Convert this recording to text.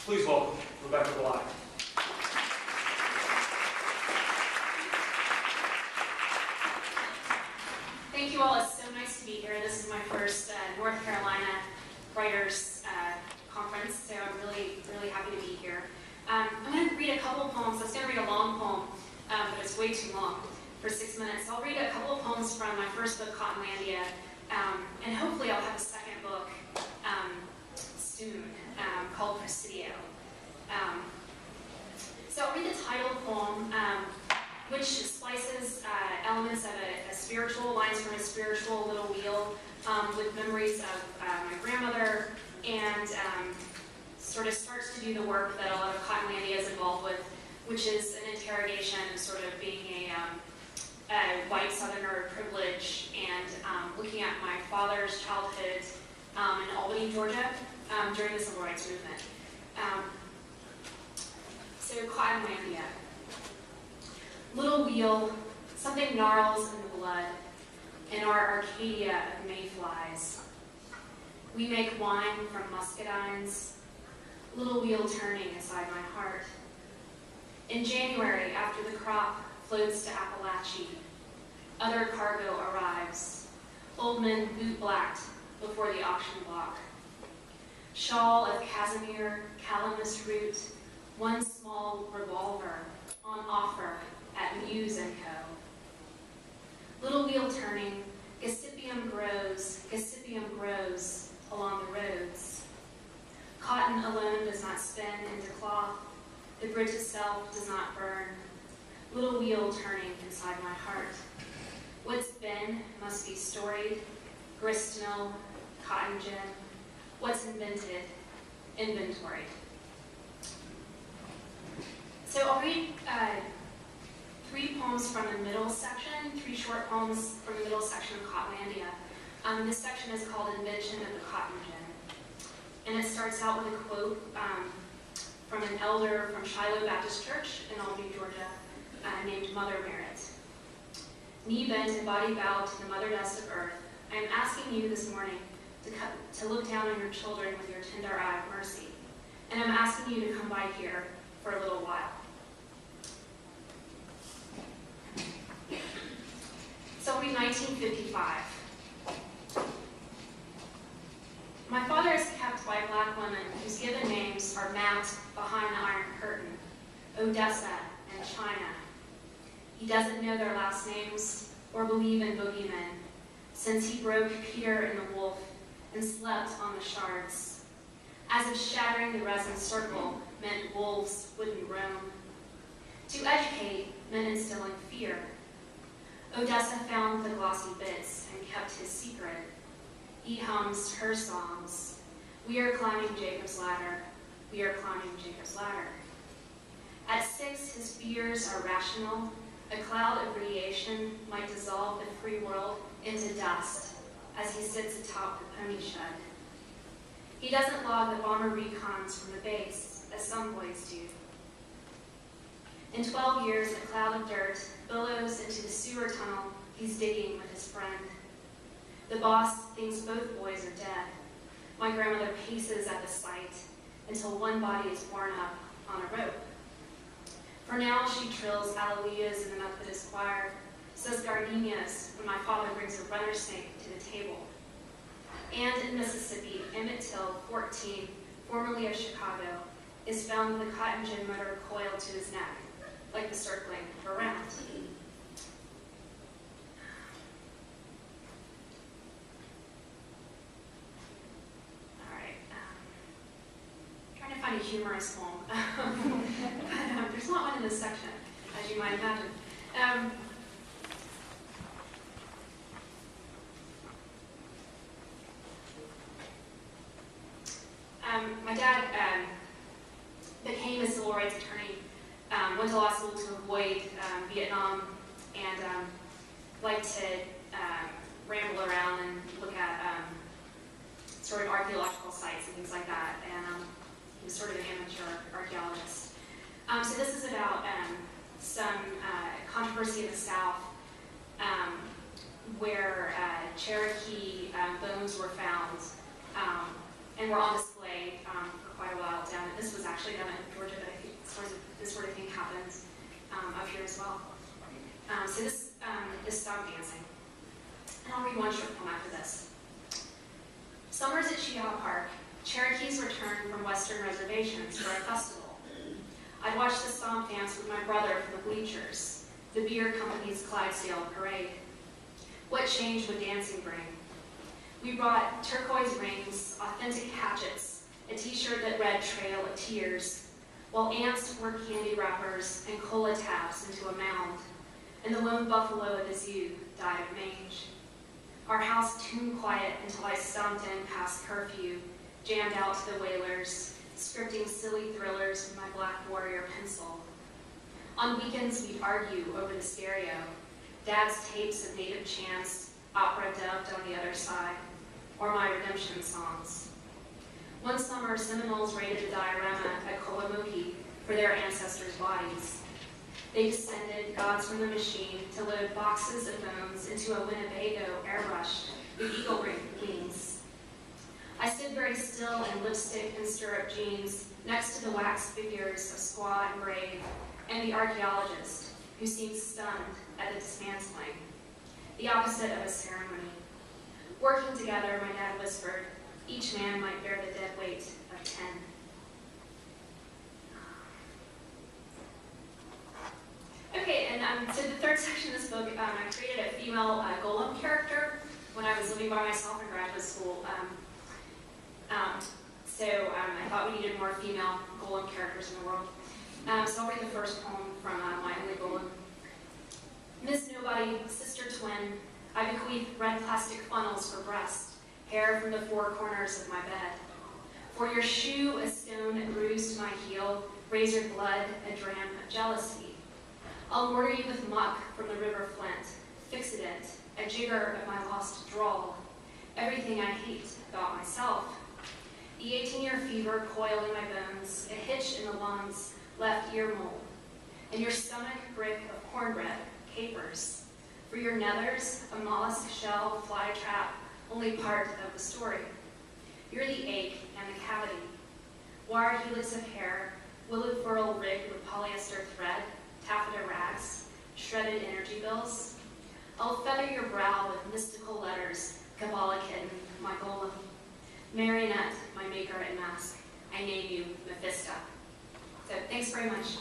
Please welcome Rebecca Bly. Thank you all. It's so nice to be here. This is my first North Carolina Writers Conference, so I'm really happy to be here. I'm going to read a couple of poems. I was going to read a long poem, but it's way too long for 6 minutes. So I'll read a couple of poems from my first book, Cottonlandia, and hopefully I'll have a second book soon called Presidio. So I'll read the title poem, which splices elements of a spiritual, lines from a spiritual little wheel with memories of my grandmother, and sort of starts to do the work that a lot of Cottonlandia is involved with, which is an interrogation, sort of being a white Southerner of privilege, and looking at my father's childhood in Albany, Georgia, during the Civil Rights Movement. So Cottonlandia. Little wheel, something gnarls in the blood, in our Arcadia of mayflies. We make wine from muscadines, little wheel turning inside my heart. In January, after the crop floats to Appalachia, other cargo arrives, old men boot-blacked before the auction block. Shawl of casimere, calamus root, one small revolver on offer at Muse & Co. Little wheel turning, gossypium grows along the roads. Cotton alone does not spin into cloth, the bridge itself does not burn. Little wheel turning inside my heart. What's been must be storied, gristmill, cotton gin. What's invented, inventoried. So I'll read 3 poems from the middle section, 3 short poems from the middle section of Cottonlandia. This section is called Invention of the Cotton Gin. And it starts out with a quote from an elder from Shiloh Baptist Church in Albany, Georgia, named Mother Merritt. Knee bent and body bowed to the mother dust of earth, I am asking you this morning to look down on your children with your tender eye of mercy. And I'm asking you to come by here for a little while. So it'll be 1955. My father is kept by black women whose given names are mapped behind the Iron Curtain, Odessa and China. He doesn't know their last names or believe in boogeymen, since he broke Peter and the wolf and slept on the shards, as if shattering the resin circle meant wolves wouldn't roam. To educate meant instilling fear. Odessa found the glossy bits and kept his secret. He hums her songs. We are climbing Jacob's ladder. We are climbing Jacob's ladder. At 6, his fears are rational. A cloud of radiation might dissolve the free world into dust as he sits atop the pony shed. He doesn't log the bomber recons from the base, as some boys do. In 12 years, a cloud of dirt billows into the sewer tunnel he's digging with his friend. The boss thinks both boys are dead. My grandmother paces at the sight until one body is borne up on a rope. For now, she trills alleluias in the Methodist choir, says gardenias when my father brings a runner snake to the table. And in Mississippi, Emmett Till, 14, formerly of Chicago, is found with a cotton gin motor coiled to his neck, like the circling of a rat. All right. Trying to find a humorous poem. But there's not one in this section, as you might imagine. My dad became a civil rights attorney, went to law school to avoid Vietnam, and liked to ramble around and look at sort of archaeological sites and things like that. And he was sort of an amateur archaeologist. So this is about some controversy in the South where Cherokee bones were found and were on display for quite a while down. This was actually down in Georgia, but I think this sort of thing happens up here as well. So this is stomp dancing. And I'll read one short poem after this. Summers at Chihuahua Park, Cherokees returned from Western reservations for a festival. I'd watch the stomp dance with my brother from the bleachers, the beer company's Clydesdale parade. What change would dancing bring? We brought turquoise rings, authentic hatchets, a t-shirt that read Trail of Tears, while ants worked candy wrappers and cola tabs into a mound, and the lone buffalo at the zoo died of mange. Our house tuned quiet until I stomped in past curfew, jammed out to the Wailers, scripting silly thrillers with my Black Warrior pencil. On weekends, we'd argue over the stereo, Dad's tapes of native chants, opera dubbed on the other side, or my redemption songs. One summer, Seminoles raided the diorama at Kolomoki for their ancestors' bodies. They descended, gods from the machine, to load boxes of bones into a Winnebago airbrushed with eagle wings. I stood very still in lipstick and stirrup jeans next to the wax figures of Squaw and Brave and the archaeologist, who seemed stunned at the dismantling, the opposite of a ceremony. Working together, my dad whispered, each man might bear the dead weight of 10. Okay, and so the third section of this book, I created a female golem character when I was living by myself in graduate school. So I thought we needed more female golem characters in the world. So I'll read the first poem from my only golem. Miss Nobody, sister twin, I bequeath red plastic funnels for breast, hair from the four corners of my bed. For your shoe, a stone that bruised my heel, razored blood, a dram of jealousy. I'll mortar you with muck from the river Flint, fixidant, a jigger of my lost drawl, everything I hate about myself. The 18-year fever coiled in my bones, a hitch in the lungs, left ear mold, and your stomach brick of cornbread, capers. For your nethers, a mollusk shell, fly trap, only part of the story. You're the ache and the cavity. Wired helix of hair, willowed furl rigged with polyester thread, taffeta rags, shredded energy bills. I'll feather your brow with mystical letters, Kabbalah kitten, my golem. Marionette, my maker and mask. I name you Mephisto. So thanks very much.